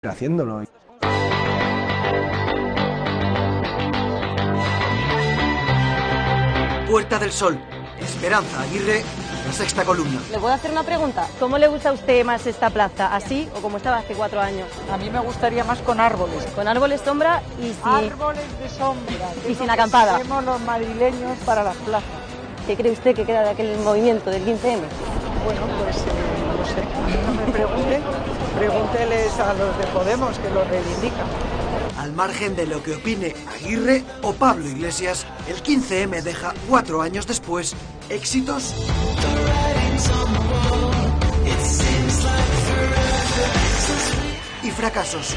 haciéndolo. Puerta del Sol, Esperanza Aguirre, La Sexta Columna. ¿Le puedo hacer una pregunta? ¿Cómo le gusta a usted más esta plaza? ¿Así o como estaba hace 4 años? A mí me gustaría más con árboles. Con árboles sombra y sin... Árboles de sombra. Y sin acampada. Hacemos los madrileños para las plazas. ¿Qué cree usted que queda de aquel movimiento del 15M? Bueno, pues no sé. No me pregunten. Pregúnteles a los de Podemos que lo reivindican. Al margen de lo que opine Aguirre o Pablo Iglesias, el 15M deja 4 años después éxitos y fracasos.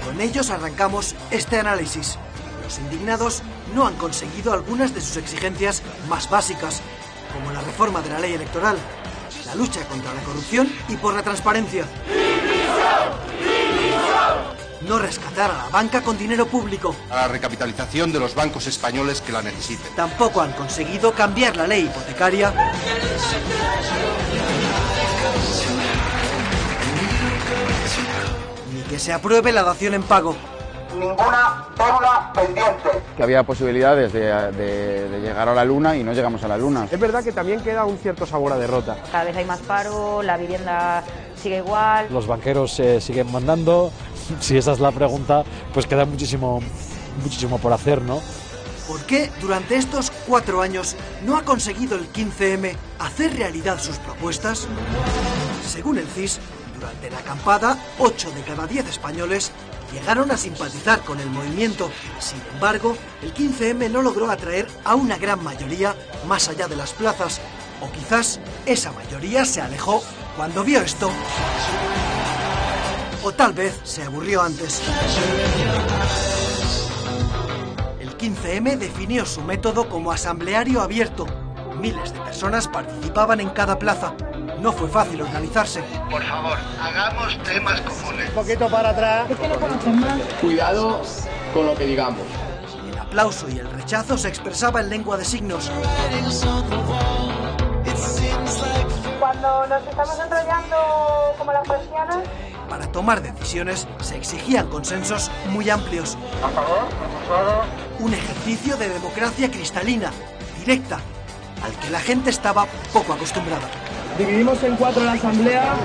Con ellos arrancamos este análisis. Los indignados no han conseguido algunas de sus exigencias más básicas, como la reforma de la ley electoral, la lucha contra la corrupción y por la transparencia. No rescatar a la banca con dinero público. A la recapitalización de los bancos españoles que la necesiten. Tampoco han conseguido cambiar la ley hipotecaria. Ni que se apruebe la dación en pago. Ninguna deuda pendiente. Que había posibilidades de llegar a la luna y no llegamos a la luna. Es verdad que también queda un cierto sabor a derrota. Cada vez hay más paro, la vivienda sigue igual. Los banqueros siguen mandando. Si esa es la pregunta, pues queda muchísimo por hacer, ¿no? ¿Por qué durante estos 4 años no ha conseguido el 15M hacer realidad sus propuestas? Según el CIS, durante la acampada, 8 de cada 10 españoles llegaron a simpatizar con el movimiento. Sin embargo, el 15M no logró atraer a una gran mayoría más allá de las plazas. O quizás esa mayoría se alejó cuando vio esto. O tal vez se aburrió antes. El 15M definió su método como asambleario abierto. Miles de personas participaban en cada plaza. No fue fácil organizarse. Por favor, hagamos temas comunes. Un poquito para atrás. Cuidado con lo que digamos. El aplauso y el rechazo se expresaba en lengua de signos. Cuando nos estamos enrollando como las persianas. Para tomar decisiones se exigían consensos muy amplios. A favor, rechazado. Un ejercicio de democracia cristalina, directa, al que la gente estaba poco acostumbrada. Dividimos en 4 la asamblea.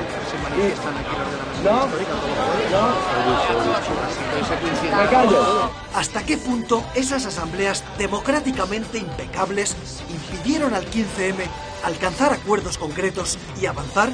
Me callo. ¿Hasta qué punto esas asambleas democráticamente impecables impidieron al 15M alcanzar acuerdos concretos y avanzar?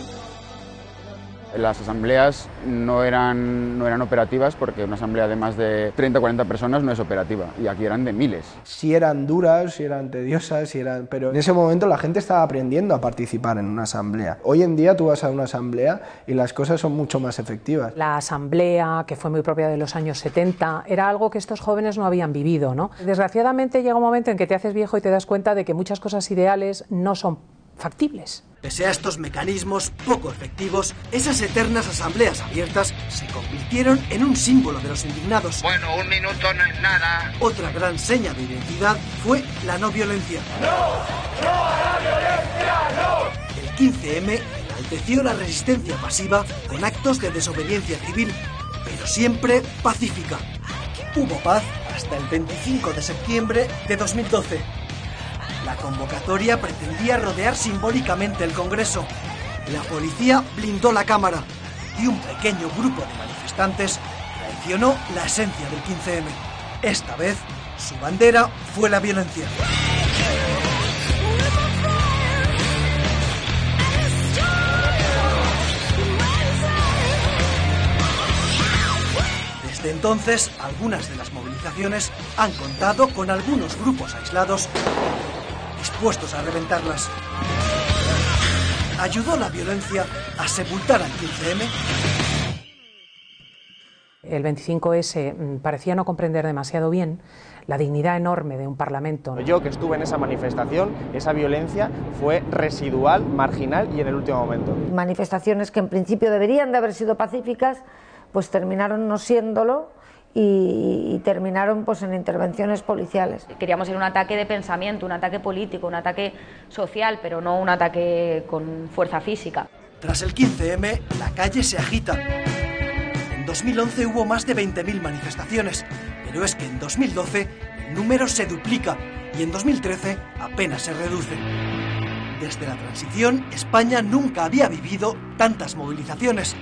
Las asambleas no eran operativas porque una asamblea de más de 30 o 40 personas no es operativa y aquí eran de miles. Si eran duras, si eran tediosas, pero en ese momento la gente estaba aprendiendo a participar en una asamblea. Hoy en día tú vas a una asamblea y las cosas son mucho más efectivas. La asamblea, que fue muy propia de los años 70, era algo que estos jóvenes no habían vivido, ¿no? Desgraciadamente llega un momento en que te haces viejo y te das cuenta de que muchas cosas ideales no son factibles. Pese a estos mecanismos poco efectivos, esas eternas asambleas abiertas se convirtieron en un símbolo de los indignados. Bueno, 1 minuto no es nada. Otra gran seña de identidad fue la no violencia. ¡No! ¡No a la violencia! ¡No! El 15M enalteció la resistencia pasiva con actos de desobediencia civil, pero siempre pacífica. Hubo paz hasta el 25 de septiembre de 2012. La convocatoria pretendía rodear simbólicamente el Congreso. La policía blindó la Cámara y un pequeño grupo de manifestantes traicionó la esencia del 15M. Esta vez, su bandera fue la violencia. Desde entonces, algunas de las movilizaciones han contado con algunos grupos aislados dispuestos a reventarlas. ¿Ayudó la violencia a sepultar al 15M? El 25S parecía no comprender demasiado bien la dignidad enorme de un parlamento. Yo que estuve en esa manifestación, esa violencia fue residual, marginal y en el último momento. Manifestaciones que en principio deberían de haber sido pacíficas, pues terminaron no siéndolo. Y terminaron pues en intervenciones policiales. Queríamos ir un ataque de pensamiento, un ataque político, un ataque social, pero no un ataque con fuerza física. Tras el 15M, la calle se agita. En En 2011 hubo más de 20.000 manifestaciones, pero es que en 2012 el número se duplica y en 2013 apenas se reduce. Desde la transición, España nunca había vivido tantas movilizaciones.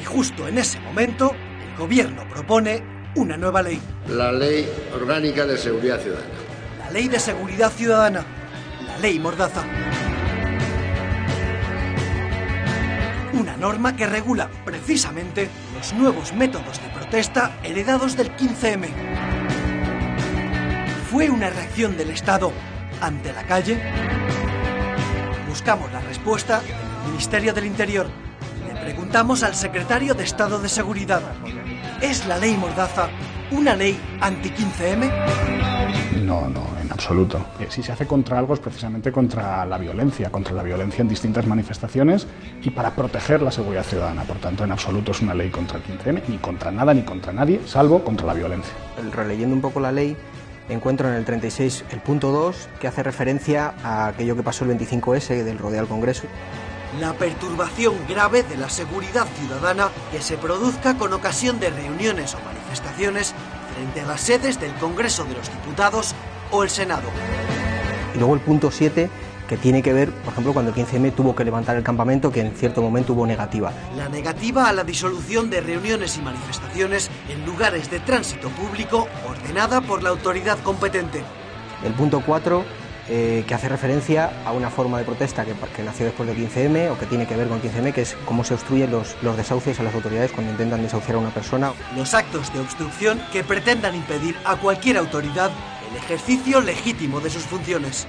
Y justo en ese momento, el gobierno propone una nueva ley. La Ley Orgánica de Seguridad Ciudadana. La Ley de Seguridad Ciudadana. La Ley Mordaza. Una norma que regula precisamente los nuevos métodos de protesta heredados del 15M. ¿Fue una reacción del Estado ante la calle? Buscamos la respuesta en el Ministerio del Interior. Le preguntamos al secretario de Estado de Seguridad: ¿es la ley Mordaza una ley anti-15M? No, en absoluto. Si se hace contra algo es precisamente contra la violencia en distintas manifestaciones y para proteger la seguridad ciudadana. Por tanto, en absoluto es una ley contra el 15M, ni contra nada ni contra nadie, salvo contra la violencia. Releyendo un poco la ley, encuentro en el 36 el punto 2, que hace referencia a aquello que pasó el 25S del rodeo al Congreso. La perturbación grave de la seguridad ciudadana que se produzca con ocasión de reuniones o manifestaciones frente a las sedes del Congreso de los Diputados o el Senado. Y luego el punto 7, que tiene que ver, por ejemplo, cuando el 15M tuvo que levantar el campamento, que en cierto momento hubo negativa. La negativa a la disolución de reuniones y manifestaciones en lugares de tránsito público ordenada por la autoridad competente. El punto 4, que hace referencia a una forma de protesta que nació después del 15M o que tiene que ver con el 15M, que es cómo se obstruyen los desahucios a las autoridades cuando intentan desahuciar a una persona. Los actos de obstrucción que pretendan impedir a cualquier autoridad el ejercicio legítimo de sus funciones.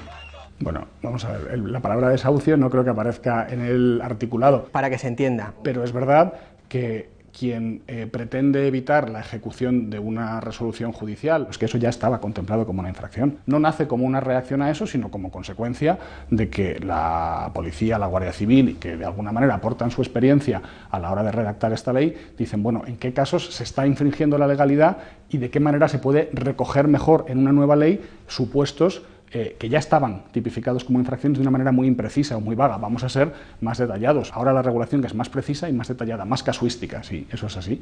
Bueno, vamos a ver, la palabra desahucio no creo que aparezca en el articulado. Para que se entienda. Pero es verdad que quien pretende evitar la ejecución de una resolución judicial, pues que eso ya estaba contemplado como una infracción. No nace como una reacción a eso, sino como consecuencia de que la policía, la Guardia Civil, que de alguna manera aportan su experiencia a la hora de redactar esta ley, dicen, bueno, ¿en qué casos se está infringiendo la legalidad y de qué manera se puede recoger mejor en una nueva ley supuestos que ya estaban tipificados como infracciones de una manera muy imprecisa o muy vaga? Vamos a ser más detallados. Ahora la regulación que es más precisa y más detallada, más casuística, sí, eso es así.